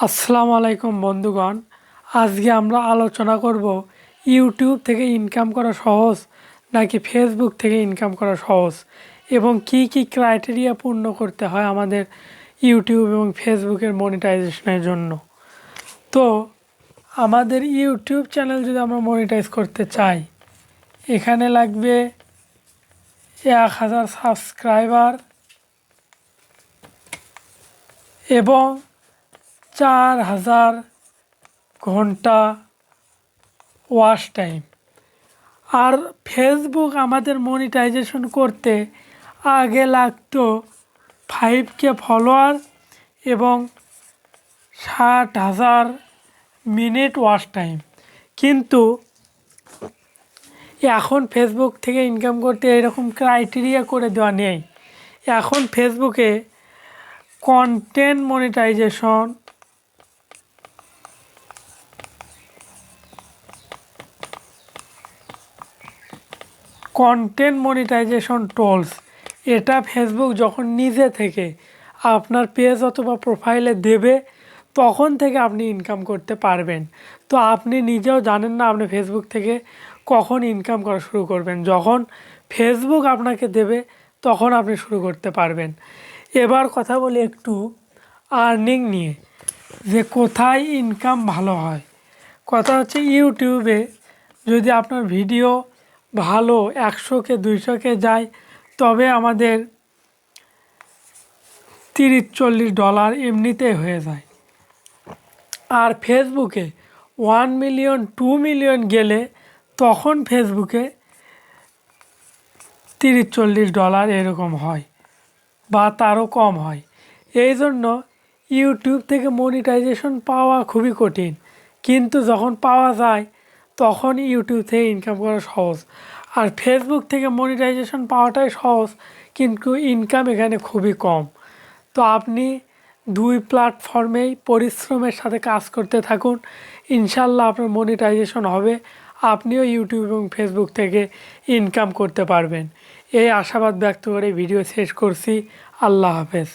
আসসালামু আলাইকুম বন্ধুগণ। আজকে আমরা আলোচনা করব ইউটিউব থেকে ইনকাম করা সহজ নাকি ফেসবুক থেকে ইনকাম করা সহজ এবং কি কি ক্রাইটেরিয়া পূর্ণ করতে হয় আমাদের ইউটিউব এবং ফেসবুকের মনিটাইজেশনের জন্য। তো আমাদের ইউটিউব চ্যানেল যদি আমরা মনিটাইজ করতে চাই, এখানে লাগবে 1000 সাবস্ক্রাইবার এবং 4000 ঘন্টা ওয়াচ টাইম। আর ফেসবুক আমাদের মনিটাইজেশন করতে আগে লাগতো 5K ফলোয়ার এবং 60,000 মিনিট ওয়াচ টাইম। কিন্তু এখন ফেসবুক থেকে ইনকাম করতে এরকম ক্রাইটেরিয়া করে দেওয়া নেই। এখন ফেসবুকে কন্টেন্ট মনিটাইজেশন, টুলস, এটা ফেসবুক যখন নিজে থেকে আপনার পেজ অথবা প্রোফাইলে দেবে তখন থেকে আপনি ইনকাম করতে পারবেন। তো আপনি নিজেও জানেন না আপনি ফেসবুক থেকে কখন ইনকাম করা শুরু করবেন। যখন ফেসবুক আপনাকে দেবে তখন আপনি শুরু করতে পারবেন। এবার কথা বলি একটু আর্নিং নিয়ে, যে কোথায় ইনকাম ভালো হয়। কথা হচ্ছে, ইউটিউবে যদি আপনার ভিডিও ভালো 100K 200K যায় তবে আমাদের $30-40 এমনিতেই হয়ে যায়। আর ফেসবুকে 1 মিলিয়ন 2 মিলিয়ন গেলে তখন ফেসবুকে $30-40 এরকম হয় বা তারও কম হয়। এই জন্য ইউটিউব থেকে মনিটাইজেশন পাওয়া খুবই কঠিন, কিন্তু যখন পাওয়া যায় তখন ইউটিউব থেকে ইনকাম করা সহজ। আর ফেসবুক থেকে মনিটাইজেশন পাওয়াটাই সহজ, কিন্তু ইনকাম এখানে খুবই কম। তো আপনি দুই প্ল্যাটফর্মেই পরিশ্রমের সাথে কাজ করতে থাকুন, ইনশাল্লাহ আপনার মনিটাইজেশন হবে, আপনিও ইউটিউব এবং ফেসবুক থেকে ইনকাম করতে পারবেন। এই আশাবাদ ব্যক্ত করে ভিডিও শেষ করছি। আল্লাহ হাফেজ।